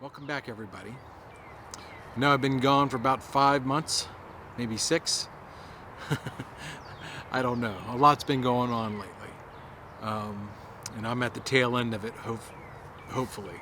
Welcome back, everybody. I know I've been gone for about 5 months, maybe 6. I don't know. A lot's been going on lately. And I'm at the tail end of it, hopefully.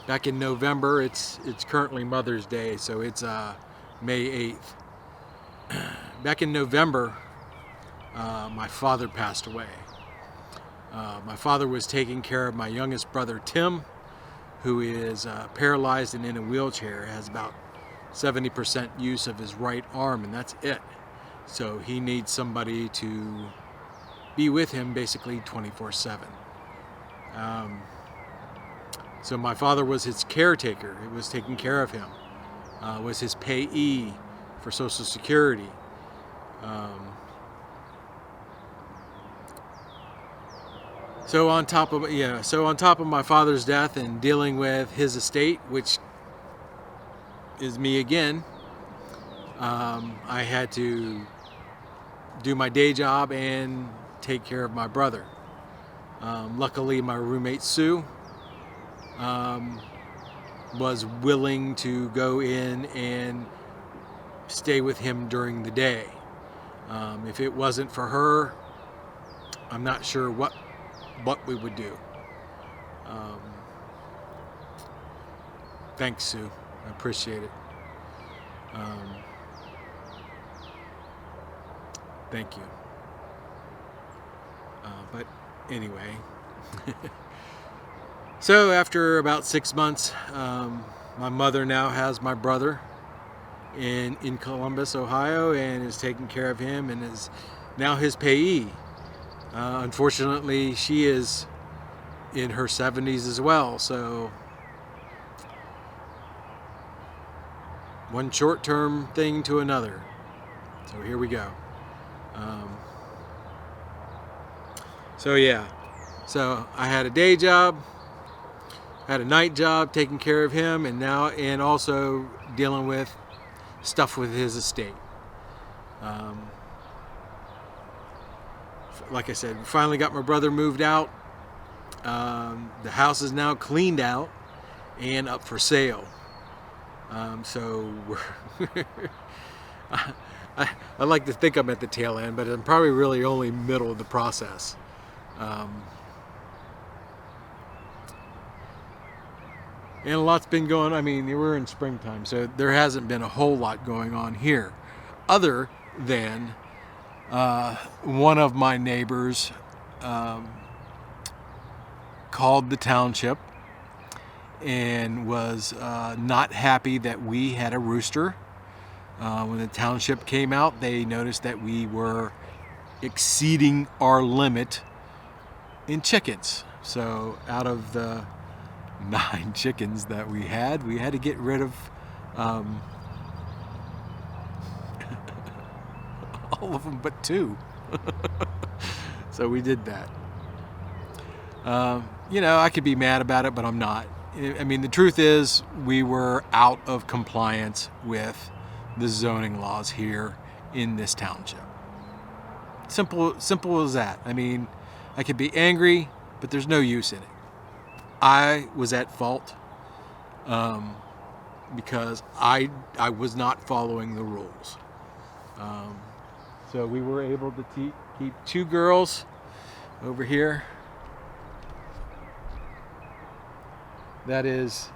Back in November, it's currently Mother's Day, so it's May 8th. Back in November, my father passed away. My father was taking care of my youngest brother, Tim, who is paralyzed and in a wheelchair, has about 70% use of his right arm, and that's it. So he needs somebody to be with him basically 24/7. So my father was his caretaker. He was taking care of him, was his payee for Social Security. So on top of my father's death and dealing with his estate, which is me again, I had to do my day job and take care of my brother. Luckily, my roommate Sue was willing to go in and stay with him during the day. If it wasn't for her, I'm not sure what we would do. Thanks, Sue. I appreciate it. Thank you. But anyway, so after about 6 months, my mother now has my brother in Columbus, Ohio, and is taking care of him and is now his payee. Unfortunately, she is in her 70s as well, so one short-term thing to another. So here we go. So I had a day job, had a night job taking care of him, and also dealing with stuff with his estate. Like I said, finally got my brother moved out. The house is now cleaned out and up for sale. So I like to think I'm at the tail end, but I'm probably really only middle of the process. And a lot's been going on. I mean, we're in springtime, so there hasn't been a whole lot going on here, other than one of my neighbors called the township and was not happy that we had a rooster. When the township came out, they noticed that we were exceeding our limit in chickens. So out of the 9 chickens that we had to get rid of all of them but 2. So we did that. I could be mad about it, but I'm not. I mean, the truth is we were out of compliance with the zoning laws here in this township. Simple as that. I mean, I could be angry, but there's no use in it. I was at fault because I was not following the rules. So we were able to keep 2 girls over here. That is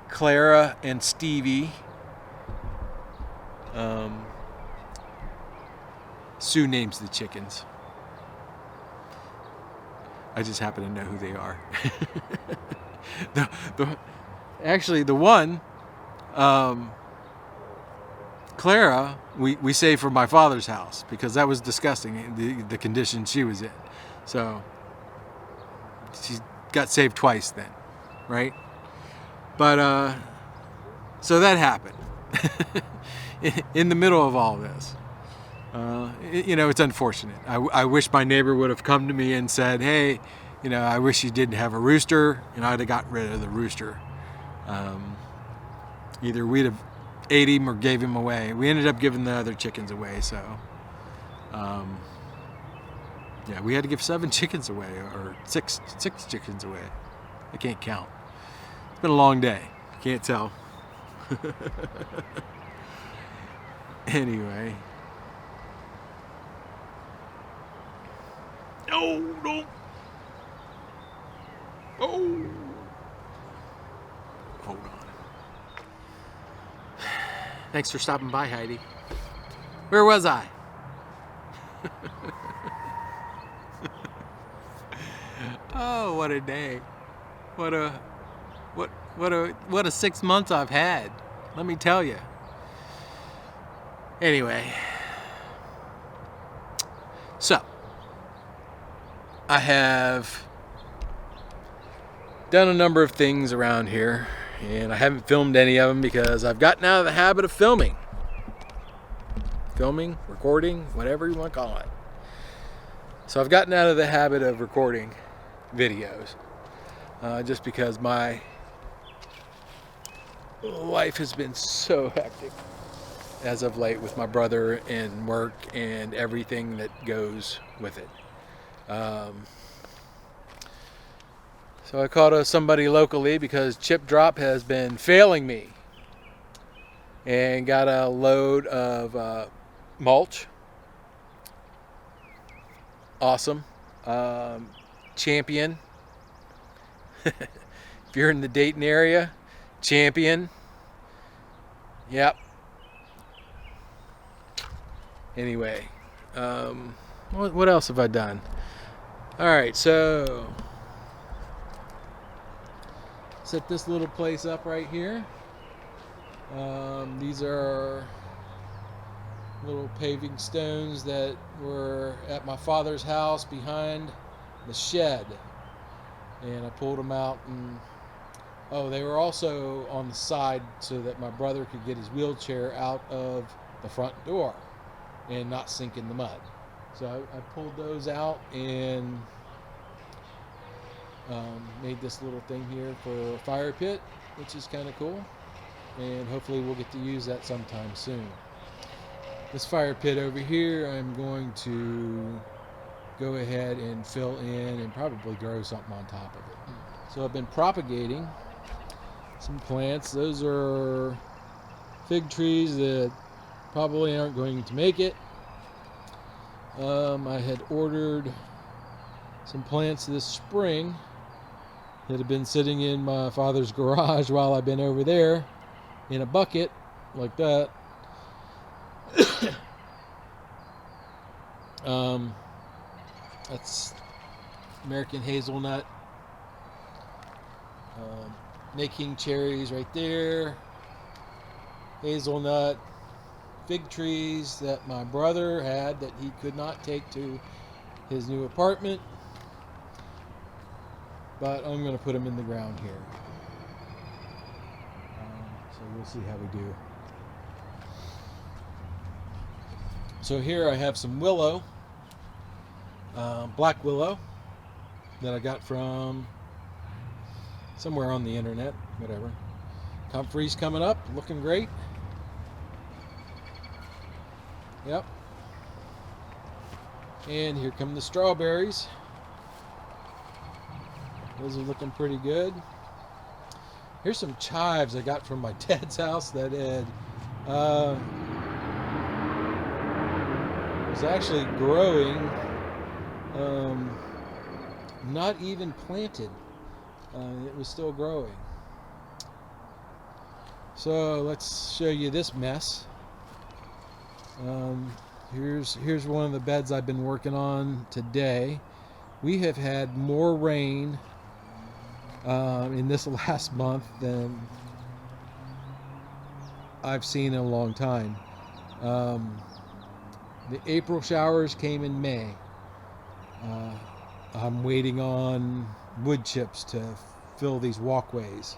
Clara and Stevie. Sue names the chickens. I just happen to know who they are. Actually, the one, Clara, we saved from my father's house because that was disgusting, the condition she was in. So she got saved twice then, right? But so that happened in the middle of all this. It's unfortunate. I wish my neighbor would have come to me and said, hey, I wish you didn't have a rooster, and I'd have got rid of the rooster. Either we'd have ate him or gave him away. We ended up giving the other chickens away, so Yeah, we had to give 7 chickens away, or six chickens away. I can't count. It's been a long day. Can't tell. Anyway. No. Oh. Hold on. Thanks for stopping by, Heidi. Where was I? Oh, what a day. What a 6 months I've had. Let me tell you. Anyway. So, I have done a number of things around here, and I haven't filmed any of them because I've gotten out of the habit of filming, recording, whatever you want to call it. So I've gotten out of the habit of recording videos just because my life has been so hectic as of late with my brother and work and everything that goes with it. So I called somebody locally because chip drop has been failing me, and got a load of mulch. Awesome. Champion. If you're in the Dayton area, Champion. Yep. Anyway, what else have I done? All right, so set this little place up right here. These are little paving stones that were at my father's house behind the shed, and I pulled them out, and they were also on the side so that my brother could get his wheelchair out of the front door and not sink in the mud. So I pulled those out and made this little thing here for a fire pit, which is kind of cool, and hopefully we'll get to use that sometime soon. This fire pit over here, I'm going to go ahead and fill in and probably grow something on top of it. So I've been propagating some plants. Those are fig trees that probably aren't going to make it. I had ordered some plants this spring that have been sitting in my father's garage while I've been over there in a bucket like that. That's American hazelnut, making cherries right there, hazelnut, fig trees that my brother had that he could not take to his new apartment, but I'm going to put them in the ground here. So we'll see how we do. So here I have some willow, black willow, that I got from somewhere on the internet, whatever. Comfrey's coming up, looking great. Yep. And here come the strawberries. Those are looking pretty good. Here's some chives I got from my dad's house that had was actually growing, not even planted. It was still growing. So let's show you this mess. Here's one of the beds I've been working on today. We have had more rain in this last month than I've seen in a long time. The April showers came in May. I'm waiting on wood chips to fill these walkways.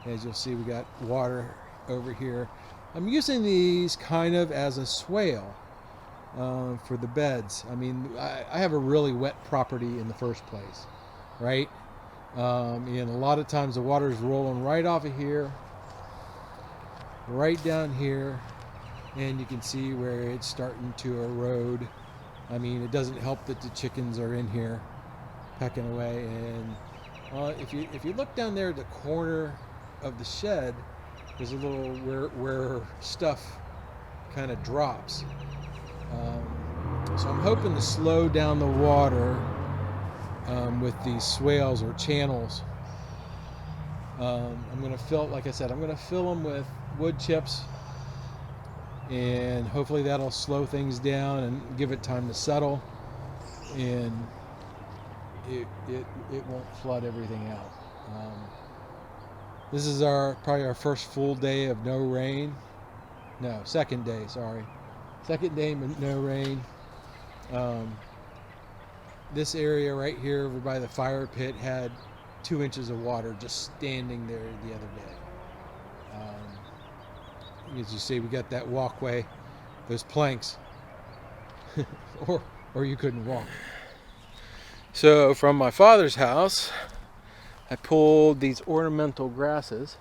As you'll see, we got water over here. I'm using these kind of as a swale for the beds. I mean, I have a really wet property in the first place, right? And a lot of times the water is rolling right off of here, right down here, and you can see where it's starting to erode I mean, it doesn't help that the chickens are in here pecking away. And if you look down there at the corner of the shed, there's a little where stuff kind of drops. So I'm hoping to slow down the water with these swales or channels. I'm going to fill, like I said, I'm going to fill them with wood chips, and hopefully that'll slow things down and give it time to settle, and it won't flood everything out. This is probably our first full day of no rain. No, second day, sorry. Second day with no rain. This area right here over by the fire pit had 2 inches of water just standing there the other day. As you see, we got that walkway, those planks, or you couldn't walk. So from my father's house, I pulled these ornamental grasses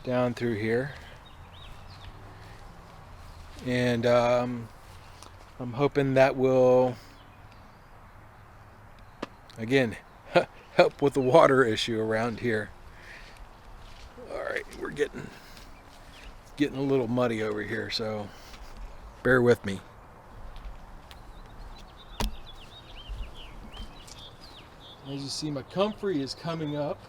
down through here, and I'm hoping that will, again, help with the water issue around here. All right, we're getting a little muddy over here, so bear with me. As you see, my comfrey is coming up.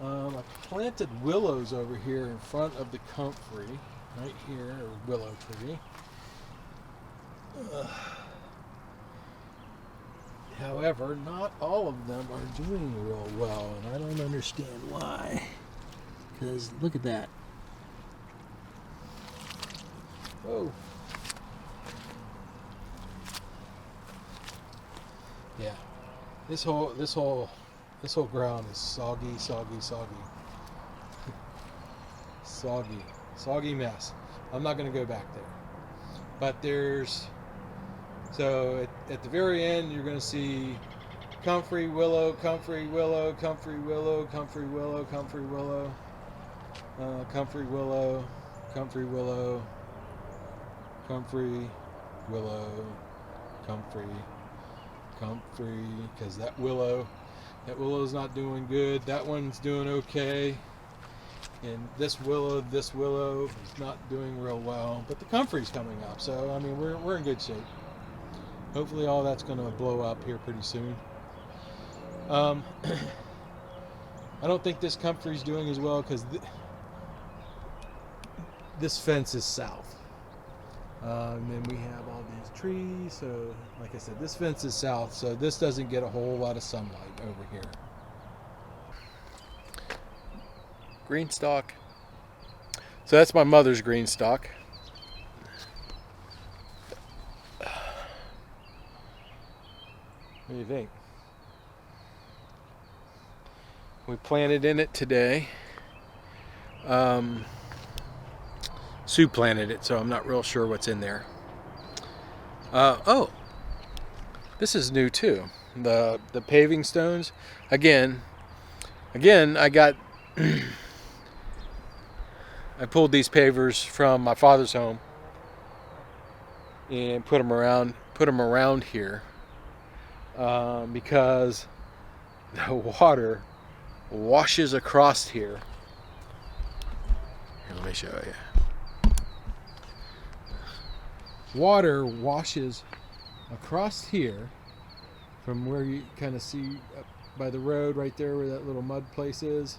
I planted willows over here in front of the comfrey, right here, or willow tree. However, not all of them are doing real well, and I don't understand why. Because look at that. Oh. Yeah. This whole ground is soggy. Soggy mess. I'm not going to go back there. But so at the very end, you're going to see comfrey, willow, comfrey, willow, comfrey, willow, comfrey, willow, comfrey, willow, comfrey, willow, comfrey, willow, comfrey, willow, comfrey, because that willow's not doing good. That one's doing okay. And this willow is not doing real well. But the comfrey's coming up, so I mean we're in good shape. Hopefully all that's going to blow up here pretty soon. I don't think this comfrey's doing as well because this fence is south. And then we have all these trees, so like I said, this fence is south, so this doesn't get a whole lot of sunlight over here. Green stalk. So that's my mother's green stalk. What do you think? We planted in it today. Sue planted it, so I'm not real sure what's in there. Oh, this is new too. The paving stones. Again, I got I pulled these pavers from my father's home and put them around here because the water washes across here. Here, let me show you. Water washes across here from where you kind of see up by the road right there where that little mud place is.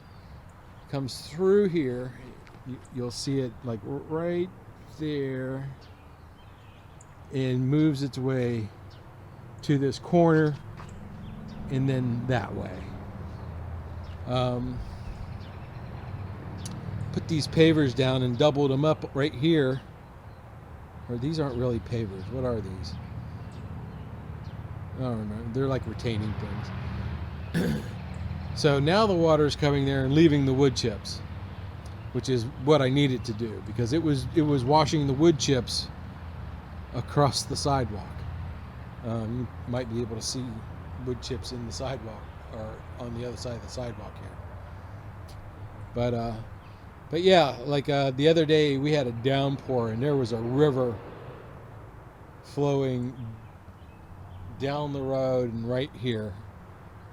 Comes through here. You'll see it like right there and moves its way to this corner and then that way. Put these pavers down and doubled them up right here. Or these aren't really pavers. What are these? I don't remember. They're like retaining things. So now the water is coming there and leaving the wood chips, which is what I needed to do because it was washing the wood chips across the sidewalk. You might be able to see wood chips in the sidewalk or on the other side of the sidewalk here. But yeah, like the other day we had a downpour and there was a river flowing down the road and right here.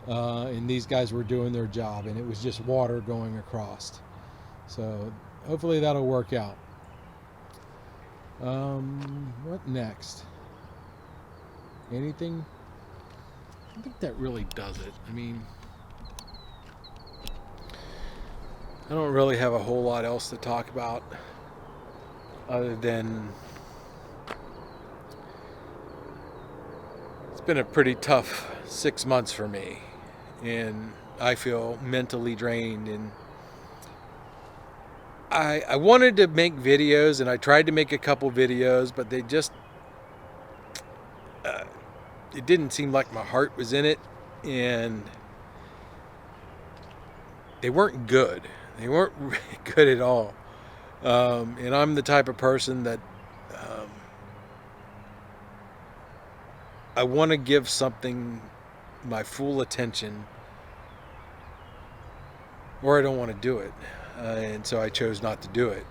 And these guys were doing their job, and it was just water going across. So hopefully that'll work out. What next? Anything? I think that really does it. I mean, I don't really have a whole lot else to talk about other than it's been a pretty tough 6 months for me, and I feel mentally drained, and I wanted to make videos, and I tried to make a couple videos, but they just it didn't seem like my heart was in it, and they weren't good. They weren't really good at all. And I'm the type of person that I want to give something my full attention, or I don't want to do it. And so I chose not to do it,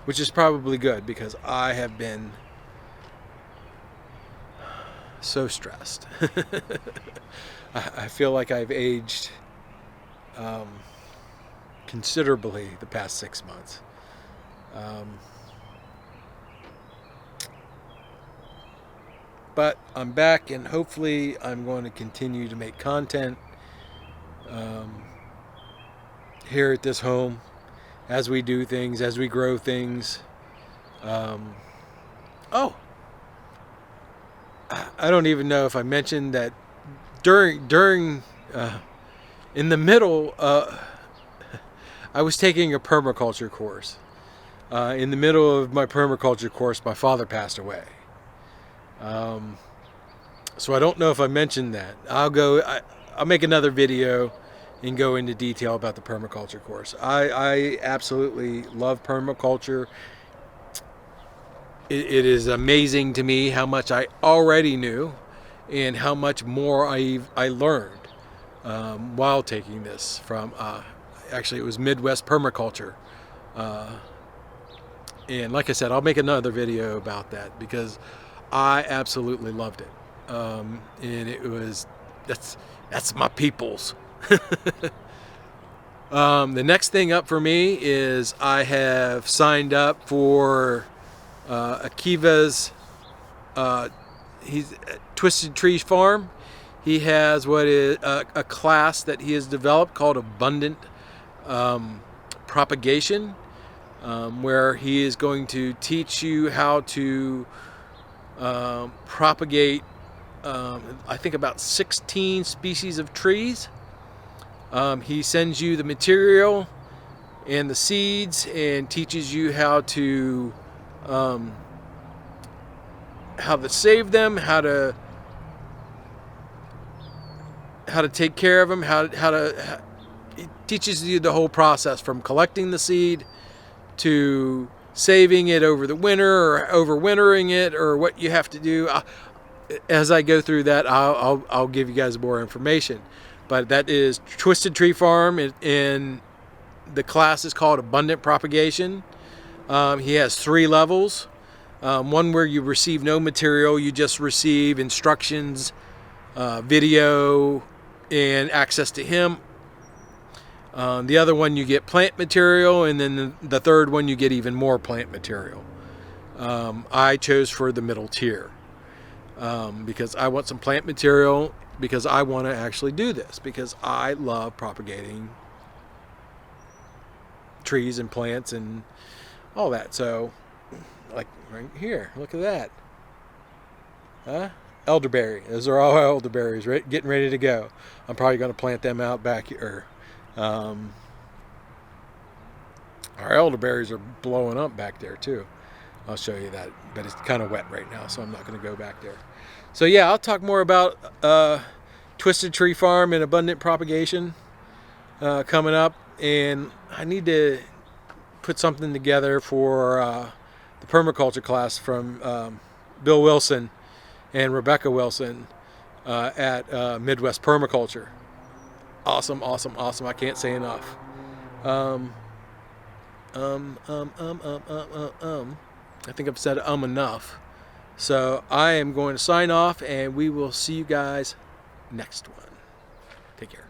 which is probably good, because I have been so stressed. I feel like I've aged considerably the past 6 months. But I'm back, and hopefully I'm going to continue to make content here at this home as we do things, as we grow things. Oh, I don't even know if I mentioned that during in the middle, I was taking a permaculture course. In the middle of my permaculture course, my father passed away. So I don't know if I mentioned that. I'll make another video and go into detail about the permaculture course. I absolutely love permaculture. It is amazing to me how much I already knew and how much more I learned while taking this from, actually it was Midwest Permaculture. And like I said, I'll make another video about that, because I absolutely loved it. And it was, that's my people's. The next thing up for me is I have signed up for Akiva's he's Twisted Tree Farm. He has what is a class that he has developed called Abundant Propagation, where he is going to teach you how to propagate I think about 16 species of trees. He sends you the material and the seeds and teaches you how to save them, how to take care of them, it teaches you the whole process from collecting the seed to saving it over the winter or overwintering it, or what you have to do. As I go through that, I'll give you guys more information. But that is Twisted Tree Farm, and the class is called Abundant Propagation. He has 3 levels. One where you receive no material, you just receive instructions, video, and access to him. The other one you get plant material, and then the third one you get even more plant material. I chose for the middle tier because I want some plant material, because I want to actually do this, because I love propagating trees and plants and all that. So, like right here, look at that. Huh? Elderberry. Those are all elderberries, right? Getting ready to go. I'm probably going to plant them out back here. Our elderberries are blowing up back there too. I'll show you that, but it's kind of wet right now, so I'm not going to go back there. So yeah, I'll talk more about Twisted Tree Farm and Abundant Propagation coming up, and I need to put something together for the permaculture class from Bill Wilson and Rebecca Wilson at Midwest Permaculture. Awesome, awesome, awesome. I can't say enough. I think I've said enough. So I am going to sign off, and we will see you guys next one. Take care.